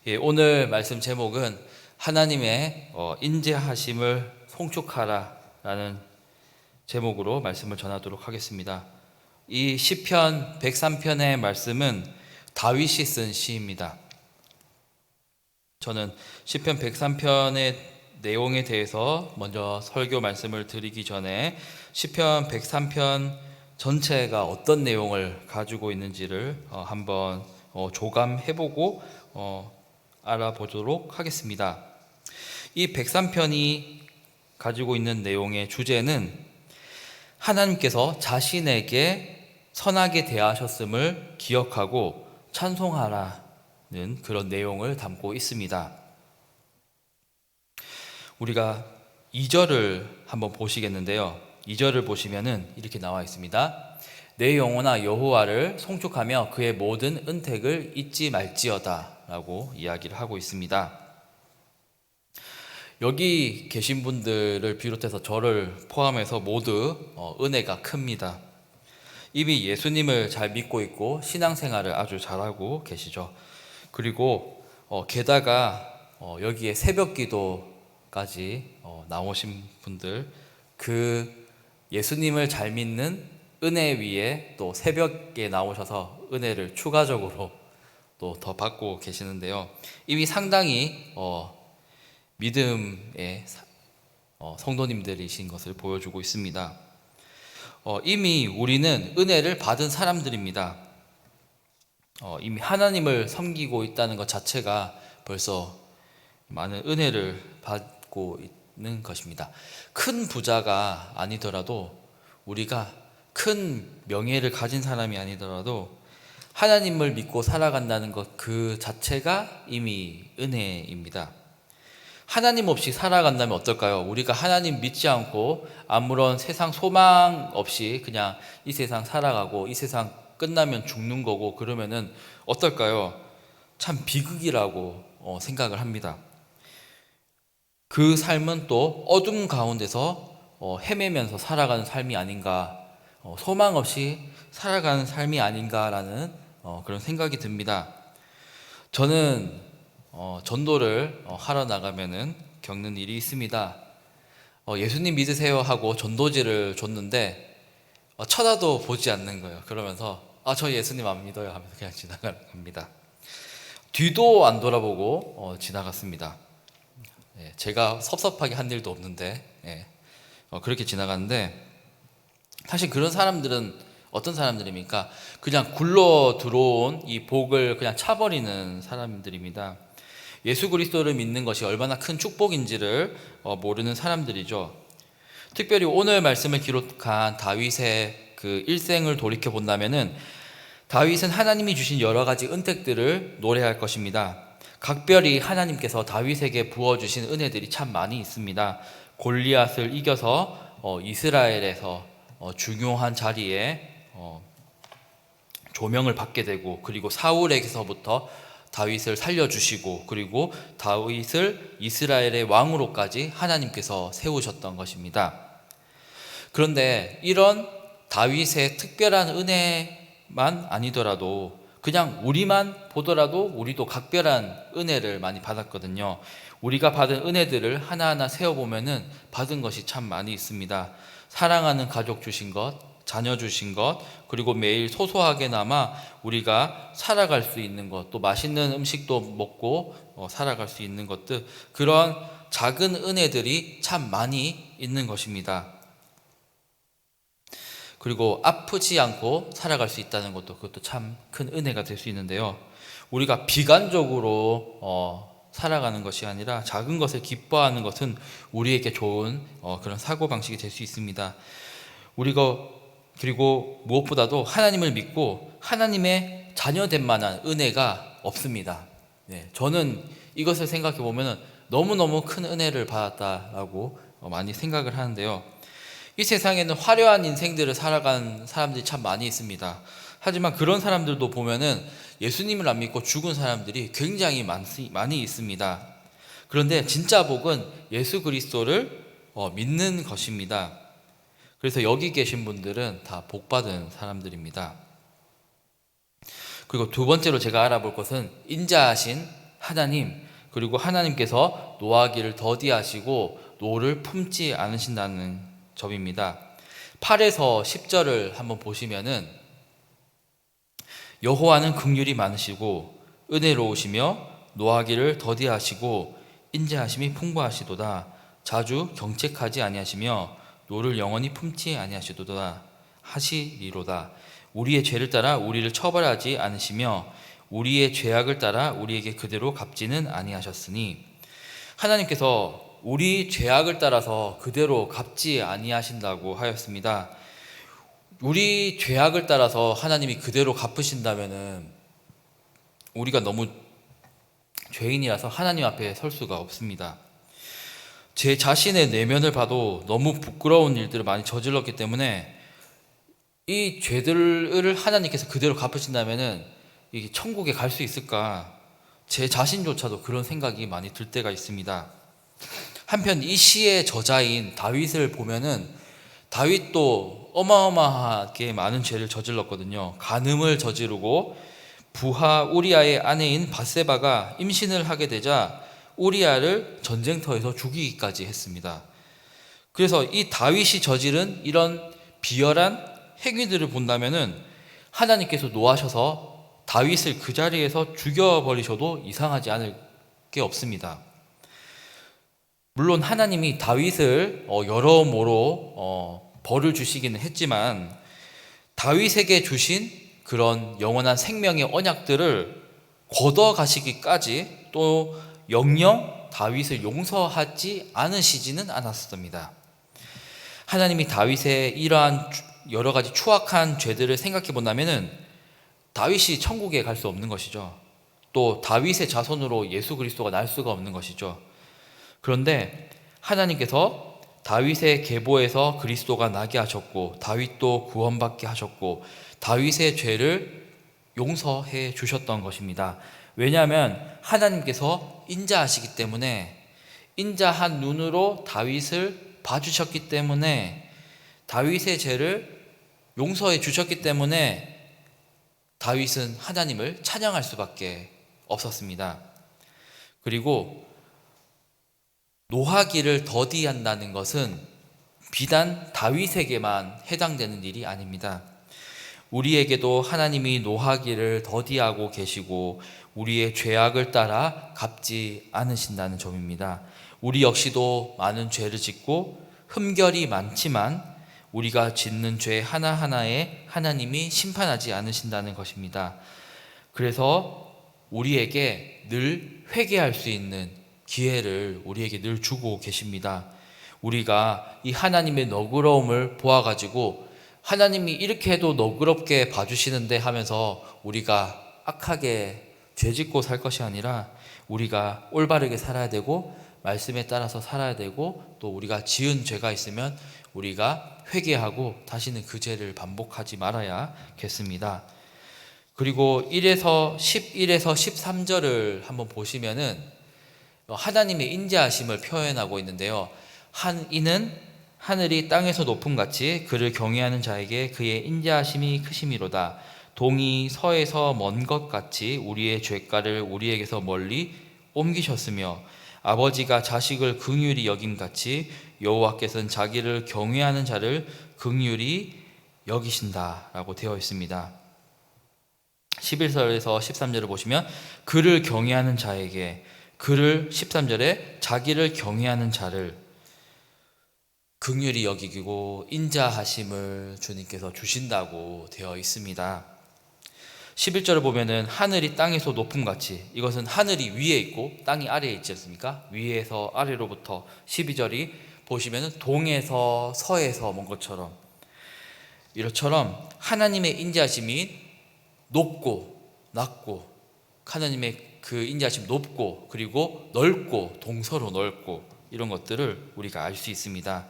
오늘 말씀 제목은 하나님의 인자하심을 송축하라라는 제목으로 말씀을 전하도록 하겠습니다. 이 시편 103편의 말씀은 다윗이 쓴 시입니다. 저는 시편 103편의 내용에 대해서 먼저 설교 말씀을 드리기 전에 시편 103편 전체가 어떤 내용을 가지고 있는지를 한번 조감해보고 알아보도록 하겠습니다. 이 103편이 가지고 있는 내용의 주제는 하나님께서 자신에게 선하게 대하셨음을 기억하고 찬송하라는 그런 내용을 담고 있습니다. 우리가 2절을 한번 보시겠는데요. 2절을 보시면은 이렇게 나와 있습니다. 내 영혼아 여호와를 송축하며 그의 모든 은택을 잊지 말지어다 라고 이야기를 하고 있습니다. 여기 계신 분들을 비롯해서 저를 포함해서 모두 은혜가 큽니다. 이미 예수님을 잘 믿고 있고 신앙생활을 아주 잘하고 계시죠. 그리고 게다가 여기에 새벽기도까지 나오신 분들, 그 예수님을 잘 믿는 은혜 위에 또 새벽에 나오셔서 은혜를 추가적으로 또 더 받고 계시는데요. 이미 상당히 믿음의 성도님들이신 것을 보여주고 있습니다. 이미 우리는 은혜를 받은 사람들입니다. 이미 하나님을 섬기고 있다는 것 자체가 벌써 많은 은혜를 받고 있는 것입니다. 큰 부자가 아니더라도, 우리가 큰 명예를 가진 사람이 아니더라도 하나님을 믿고 살아간다는 것 그 자체가 이미 은혜입니다. 하나님 없이 살아간다면 어떨까요? 우리가 하나님 믿지 않고 아무런 세상 소망 없이 그냥 이 세상 살아가고 이 세상 끝나면 죽는 거고 그러면은 어떨까요? 참 비극이라고 생각을 합니다. 그 삶은 또 어둠 가운데서 헤매면서 살아가는 삶이 아닌가, 소망 없이 살아가는 삶이 아닌가라는 그런 생각이 듭니다. 저는 전도를 하러 나가면은 겪는 일이 있습니다. 예수님 믿으세요 하고 전도지를 줬는데 쳐다도 보지 않는 거예요. 그러면서 저 예수님 안 믿어요 하면서 그냥 지나갑니다. 뒤도 안 돌아보고 지나갔습니다. 제가 섭섭하게 한 일도 없는데 그렇게 지나갔는데, 사실 그런 사람들은 어떤 사람들입니까? 그냥 굴러 들어온 이 복을 그냥 차버리는 사람들입니다. 예수 그리스도를 믿는 것이 얼마나 큰 축복인지를 모르는 사람들이죠. 특별히 오늘 말씀을 기록한 다윗의 그 일생을 돌이켜 본다면은 다윗은 하나님이 주신 여러 가지 은택들을 노래할 것입니다. 각별히 하나님께서 다윗에게 부어주신 은혜들이 참 많이 있습니다. 골리앗을 이겨서 이스라엘에서 중요한 자리에 조명을 받게 되고, 그리고 사울에게서부터 다윗을 살려주시고, 그리고 다윗을 이스라엘의 왕으로까지 하나님께서 세우셨던 것입니다. 그런데 이런 다윗의 특별한 은혜만 아니더라도, 그냥 우리만 보더라도 우리도 각별한 은혜를 많이 받았거든요. 우리가 받은 은혜들을 하나하나 세어보면은 받은 것이 참 많이 있습니다. 사랑하는 가족 주신 것, 자녀 주신 것, 그리고 매일 소소하게나마 우리가 살아갈 수 있는 것, 또 맛있는 음식도 먹고 살아갈 수 있는 것들, 그런 작은 은혜들이 참 많이 있는 것입니다. 그리고 아프지 않고 살아갈 수 있다는 것도, 그것도 참 큰 은혜가 될 수 있는데요. 우리가 비관적으로 살아가는 것이 아니라 작은 것을 기뻐하는 것은 우리에게 좋은 그런 사고방식이 될 수 있습니다. 그리고 무엇보다도 하나님을 믿고 하나님의 자녀된 만한 은혜가 없습니다. 저는 이것을 생각해 보면 너무너무 큰 은혜를 받았다라고 많이 생각을 하는데요. 이 세상에는 화려한 인생들을 살아간 사람들이 참 많이 있습니다. 하지만 그런 사람들도 보면은 예수님을 안 믿고 죽은 사람들이 굉장히 많이 있습니다. 그런데 진짜 복은 예수 그리스도를 믿는 것입니다. 그래서 여기 계신 분들은 다 복받은 사람들입니다. 그리고 두 번째로 제가 알아볼 것은 인자하신 하나님, 그리고 하나님께서 노하기를 더디하시고 노를 품지 않으신다는 점입니다. 8에서 10절을 한번 보시면은 여호와는 긍휼이 많으시고 은혜로우시며 노하기를 더디하시고 인자하심이 풍부하시도다. 자주 경책하지 아니하시며 노를 영원히 품지 아니하시도다 하시리로다. 우리의 죄를 따라 우리를 처벌하지 않으시며 우리의 죄악을 따라 우리에게 그대로 갚지는 아니하셨으니, 하나님께서 우리 죄악을 따라서 그대로 갚지 아니하신다고 하였습니다. 우리 죄악을 따라서 하나님이 그대로 갚으신다면은 우리가 너무 죄인이라서 하나님 앞에 설 수가 없습니다. 제 자신의 내면을 봐도 너무 부끄러운 일들을 많이 저질렀기 때문에 이 죄들을 하나님께서 그대로 갚으신다면은 이게 천국에 갈 수 있을까? 제 자신조차도 그런 생각이 많이 들 때가 있습니다. 한편 이 시의 저자인 다윗을 보면은 다윗도 어마어마하게 많은 죄를 저질렀거든요. 간음을 저지르고 부하 우리아의 아내인 밧세바가 임신을 하게 되자 우리아를 전쟁터에서 죽이기까지 했습니다. 그래서 이 다윗이 저지른 이런 비열한 행위들을 본다면은 하나님께서 노하셔서 다윗을 그 자리에서 죽여버리셔도 이상하지 않을 게 없습니다. 물론 하나님이 다윗을 여러모로 벌을 주시기는 했지만 다윗에게 주신 그런 영원한 생명의 언약들을 걷어가시기까지 또 영영 다윗을 용서하지 않으시지는 않았습니다. 하나님이 다윗의 이러한 여러 가지 추악한 죄들을 생각해 본다면은 다윗이 천국에 갈 수 없는 것이죠. 또 다윗의 자손으로 예수 그리스도가 날 수가 없는 것이죠. 그런데 하나님께서 다윗의 계보에서 그리스도가 나게 하셨고 다윗도 구원받게 하셨고 다윗의 죄를 용서해 주셨던 것입니다. 왜냐하면 하나님께서 인자하시기 때문에, 인자한 눈으로 다윗을 봐주셨기 때문에, 다윗의 죄를 용서해 주셨기 때문에 다윗은 하나님을 찬양할 수밖에 없었습니다. 그리고 노하기를 더디한다는 것은 비단 다윗에게만 해당되는 일이 아닙니다. 우리에게도 하나님이 노하기를 더디하고 계시고 우리의 죄악을 따라 갚지 않으신다는 점입니다. 우리 역시도 많은 죄를 짓고 흠결이 많지만 우리가 짓는 죄 하나하나에 하나님이 심판하지 않으신다는 것입니다. 그래서 우리에게 늘 회개할 수 있는 기회를 우리에게 늘 주고 계십니다. 우리가 이 하나님의 너그러움을 보아가지고 하나님이 이렇게 해도 너그럽게 봐주시는데 하면서 우리가 악하게 죄짓고 살 것이 아니라 우리가 올바르게 살아야 되고 말씀에 따라서 살아야 되고 또 우리가 지은 죄가 있으면 우리가 회개하고 다시는 그 죄를 반복하지 말아야겠습니다. 그리고 11에서 13절을 한번 보시면은 하나님의 인자하심을 표현하고 있는데요. 이는 하늘이 땅에서 높음 같이 그를 경외하는 자에게 그의 인자하심이 크심이로다. 동이 서에서 먼 것 같이 우리의 죄가를 우리에게서 멀리 옮기셨으며 아버지가 자식을 긍휼히 여김같이 여호와께서는 자기를 경외하는 자를 긍휼히 여기신다라고 되어 있습니다. 11절에서 13절을 보시면 그를 경외하는 자에게, 그를 13절에 자기를 경외하는 자를 긍휼히 여기고 인자하심을 주님께서 주신다고 되어 있습니다. 11절을 보면은 하늘이 땅에서 높음 같이, 이것은 하늘이 위에 있고 땅이 아래에 있지 않습니까? 위에서 아래로부터. 12절이 보시면은 동에서 서에서 먼 것처럼, 이처럼 하나님의 인자하심이 높고 낮고, 하나님의 그 인자하심이 높고 그리고 넓고 동서로 넓고 이런 것들을 우리가 알 수 있습니다.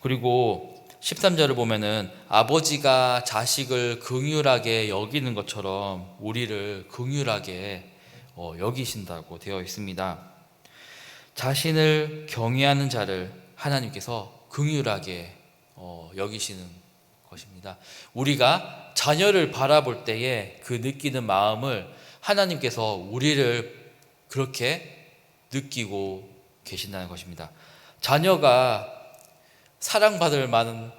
그리고 13절을 보면은 아버지가 자식을 긍휼하게 여기는 것처럼 우리를 긍휼하게 여기신다고 되어 있습니다. 자신을 경외하는 자를 하나님께서 긍휼하게 여기시는 것입니다. 우리가 자녀를 바라볼 때에 그 느끼는 마음을 하나님께서 우리를 그렇게 느끼고 계신다는 것입니다. 자녀가 사랑받을 만한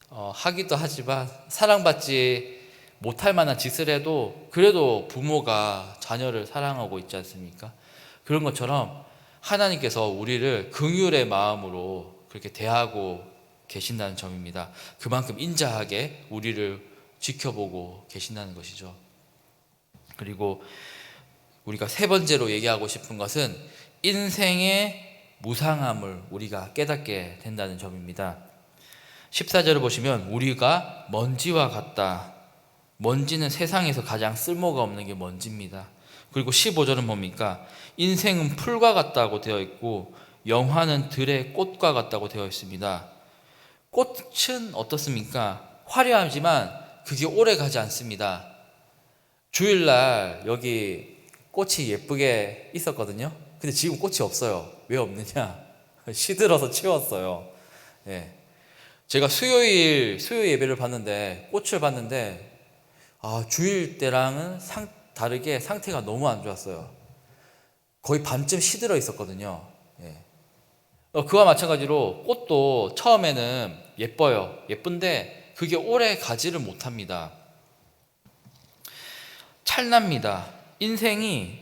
하기도 하지만 사랑받지 못할 만한 짓을 해도 그래도 부모가 자녀를 사랑하고 있지 않습니까? 그런 것처럼 하나님께서 우리를 긍휼의 마음으로 그렇게 대하고 계신다는 점입니다. 그만큼 인자하게 우리를 지켜보고 계신다는 것이죠. 그리고 우리가 세 번째로 얘기하고 싶은 것은 인생의 무상함을 우리가 깨닫게 된다는 점입니다. 14절을 보시면 우리가 먼지와 같다. 먼지는 세상에서 가장 쓸모가 없는 게 먼지입니다. 그리고 15절은 뭡니까? 인생은 풀과 같다고 되어 있고 영화는 들의 꽃과 같다고 되어 있습니다. 꽃은 어떻습니까? 화려하지만 그게 오래 가지 않습니다. 주일날 여기 꽃이 예쁘게 있었거든요. 근데 지금 꽃이 없어요. 왜 없느냐? 시들어서 치웠어요. 예. 제가 수요일 예배를 봤는데 꽃을 봤는데 주일 때랑은 다르게 상태가 너무 안 좋았어요. 거의 반쯤 시들어 있었거든요. 예. 그와 마찬가지로 꽃도 처음에는 예뻐요. 예쁜데 그게 오래 가지를 못합니다. 찰납니다. 인생이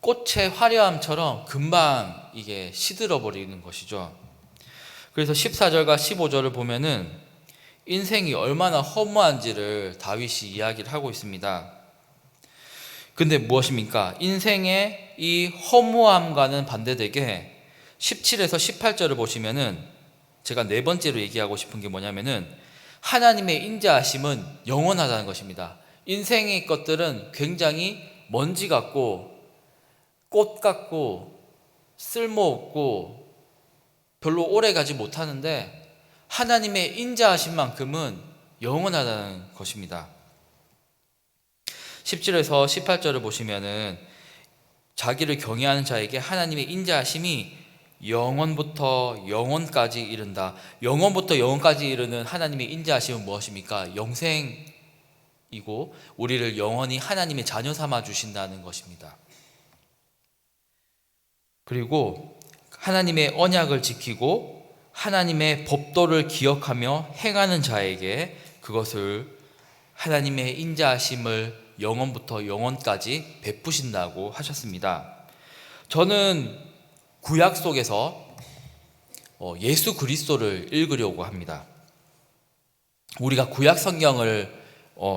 꽃의 화려함처럼 금방 이게 시들어 버리는 것이죠. 그래서 14절과 15절을 보면은 인생이 얼마나 허무한지를 다윗이 이야기를 하고 있습니다. 근데 무엇입니까? 인생의 이 허무함과는 반대되게 17에서 18절을 보시면은 제가 네 번째로 얘기하고 싶은 게 뭐냐면은 하나님의 인자하심은 영원하다는 것입니다. 인생의 것들은 굉장히 먼지 같고 꽃 같고 쓸모없고 별로 오래 가지 못하는데 하나님의 인자하심만큼은 영원하다는 것입니다. 17에서 18절을 보시면은 자기를 경외하는 자에게 하나님의 인자하심이 영원부터 영원까지 이른다. 영원부터 영원까지 이르는 하나님의 인자하심은 무엇입니까? 영생이고 우리를 영원히 하나님의 자녀 삼아 주신다는 것입니다. 그리고 하나님의 언약을 지키고 하나님의 법도를 기억하며 행하는 자에게 그것을 하나님의 인자하심을 영원부터 영원까지 베푸신다고 하셨습니다. 저는 구약 속에서 예수 그리스도를 읽으려고 합니다. 우리가 구약 성경을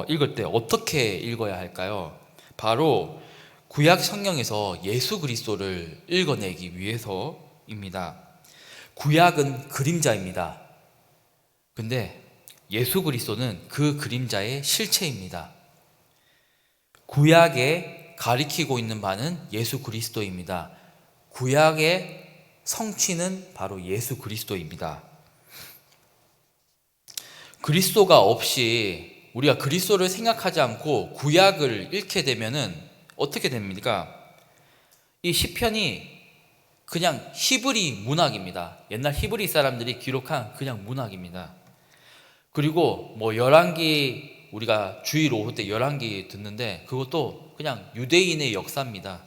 읽을 때 어떻게 읽어야 할까요? 바로 구약 성경에서 예수 그리스도를 읽어내기 위해서입니다. 구약은 그림자입니다. 근데 예수 그리스도는 그 그림자의 실체입니다. 구약에 가리키고 있는 바는 예수 그리스도입니다. 구약의 성취는 바로 예수 그리스도입니다. 그리스도가 없이 우리가 그리스도를 생각하지 않고 구약을 읽게 되면은 어떻게 됩니까? 이 시편이 그냥 히브리 문학입니다. 옛날 히브리 사람들이 기록한 그냥 문학입니다. 그리고 열왕기 우리가 주일 오후 때 열왕기 듣는데 그것도 그냥 유대인의 역사입니다.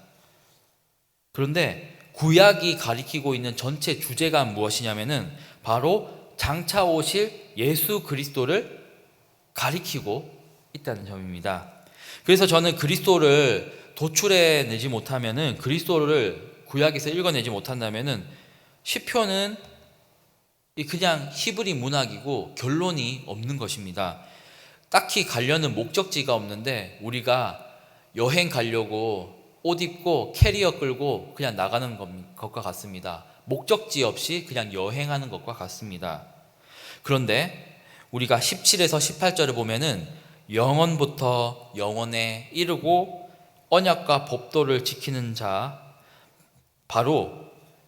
그런데 구약이 가리키고 있는 전체 주제가 무엇이냐면은 바로 장차 오실 예수 그리스도를 가리키고 있다는 점입니다. 그래서 저는 그리스도를 도출해내지 못하면은 그리스도를 구약에서 읽어내지 못한다면은 시편은 그냥 히브리 문학이고 결론이 없는 것입니다. 딱히 가려는 목적지가 없는데 우리가 여행 가려고 옷 입고 캐리어 끌고 그냥 나가는 것과 같습니다. 목적지 없이 그냥 여행하는 것과 같습니다. 그런데 우리가 17에서 18절을 보면은 영원부터 영원에 이르고 언약과 법도를 지키는 자 바로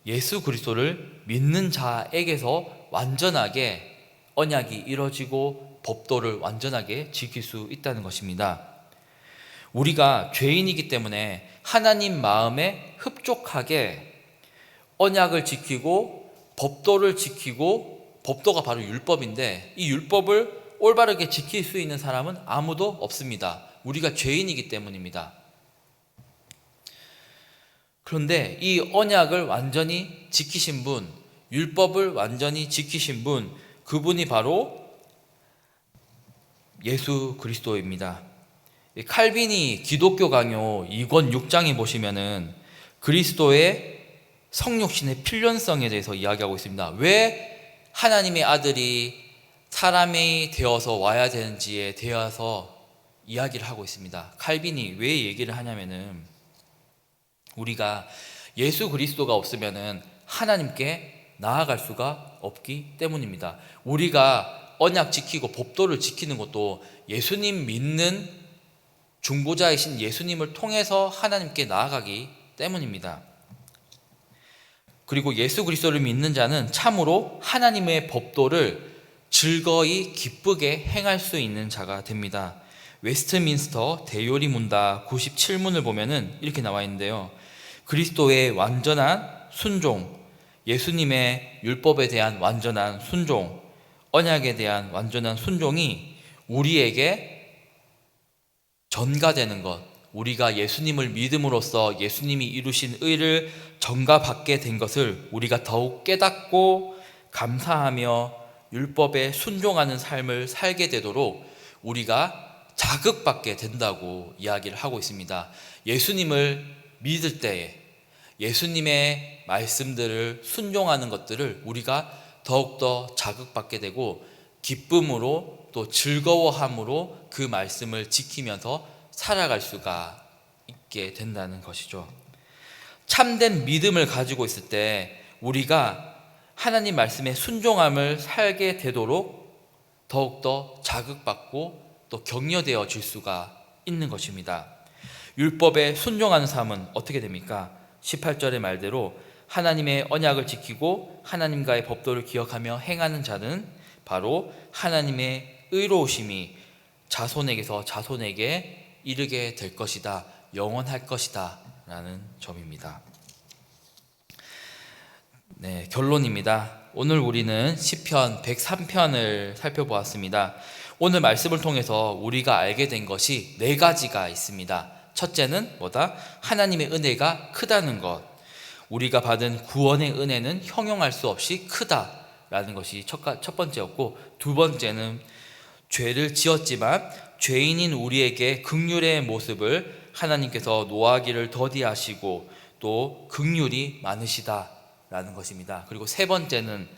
예수 그리스도를 믿는 자에게서 완전하게 언약이 이루어지고 법도를 완전하게 지킬 수 있다는 것입니다. 우리가 죄인이기 때문에 하나님 마음에 흡족하게 언약을 지키고 법도를 지키고 법도가 바로 율법인데 이 율법을 올바르게 지킬 수 있는 사람은 아무도 없습니다. 우리가 죄인이기 때문입니다. 그런데 이 언약을 완전히 지키신 분, 율법을 완전히 지키신 분, 그분이 바로 예수 그리스도입니다. 칼빈이 기독교 강요 2권 6장에 보시면은 그리스도의 성육신의 필연성에 대해서 이야기하고 있습니다. 왜 하나님의 아들이 사람이 되어서 와야 되는지에 대해서 이야기를 하고 있습니다. 칼빈이 왜 얘기를 하냐면은 우리가 예수 그리스도가 없으면은 하나님께 나아갈 수가 없기 때문입니다. 우리가 언약 지키고 법도를 지키는 것도 예수님 믿는 중보자이신 예수님을 통해서 하나님께 나아가기 때문입니다. 그리고 예수 그리스도를 믿는 자는 참으로 하나님의 법도를 즐거이 기쁘게 행할 수 있는 자가 됩니다. 웨스트민스터 대요리 문답 97문을 보면은 이렇게 나와 있는데요. 그리스도의 완전한 순종, 예수님의 율법에 대한 완전한 순종, 언약에 대한 완전한 순종이 우리에게 전가되는 것, 우리가 예수님을 믿음으로써 예수님이 이루신 의를 전가받게 된 것을 우리가 더욱 깨닫고 감사하며 율법에 순종하는 삶을 살게 되도록 우리가 자극받게 된다고 이야기를 하고 있습니다. 예수님을 믿을 때에 예수님의 말씀들을 순종하는 것들을 우리가 더욱더 자극받게 되고 기쁨으로 또 즐거워함으로 그 말씀을 지키면서 살아갈 수가 있게 된다는 것이죠. 참된 믿음을 가지고 있을 때 우리가 하나님 말씀에 순종함을 살게 되도록 더욱더 자극받고 또 격려되어 질 수가 있는 것입니다. 율법에 순종하는 삶은 어떻게 됩니까? 18절의 말대로 하나님의 언약을 지키고 하나님과의 법도를 기억하며 행하는 자는 바로 하나님의 의로우심이 자손에게서 자손에게 이르게 될 것이다, 영원할 것이다 라는 점입니다. 네, 결론입니다. 오늘 우리는 시편 103편을 살펴보았습니다. 오늘 말씀을 통해서 우리가 알게 된 것이 4가지가 있습니다. 첫째는 뭐다? 하나님의 은혜가 크다는 것. 우리가 받은 구원의 은혜는 형용할 수 없이 크다라는 것이 첫 번째였고, 두 번째는 죄를 지었지만 죄인인 우리에게 긍휼의 모습을 하나님께서 노하기를 더디하시고 또 긍휼이 많으시다라는 것입니다. 그리고 세 번째는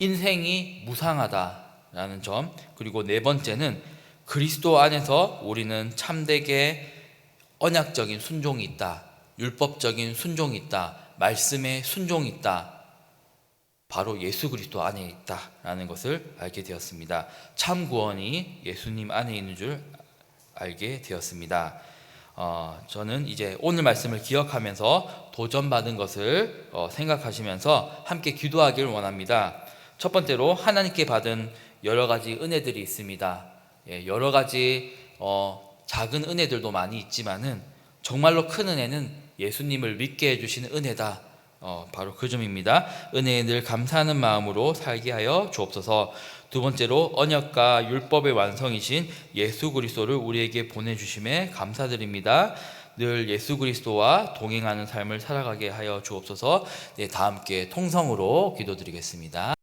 인생이 무상하다라는 점, 그리고 네 번째는 그리스도 안에서 우리는 참되게 언약적인 순종이 있다, 율법적인 순종이 있다, 말씀의 순종이 있다, 바로 예수 그리스도 안에 있다라는 것을 알게 되었습니다. 참 구원이 예수님 안에 있는 줄 알게 되었습니다. 저는 이제 오늘 말씀을 기억하면서 도전받은 것을 생각하시면서 함께 기도하기를 원합니다. 첫 번째로 하나님께 받은 여러 가지 은혜들이 있습니다. 여러 가지 작은 은혜들도 많이 있지만은 정말로 큰 은혜는 예수님을 믿게 해주신 은혜다. 바로 그 점입니다. 은혜에 늘 감사하는 마음으로 살게 하여 주옵소서. 두 번째로 언약과 율법의 완성이신 예수 그리스도를 우리에게 보내주심에 감사드립니다. 늘 예수 그리스도와 동행하는 삶을 살아가게 하여 주옵소서. 네, 다 함께 통성으로 기도드리겠습니다.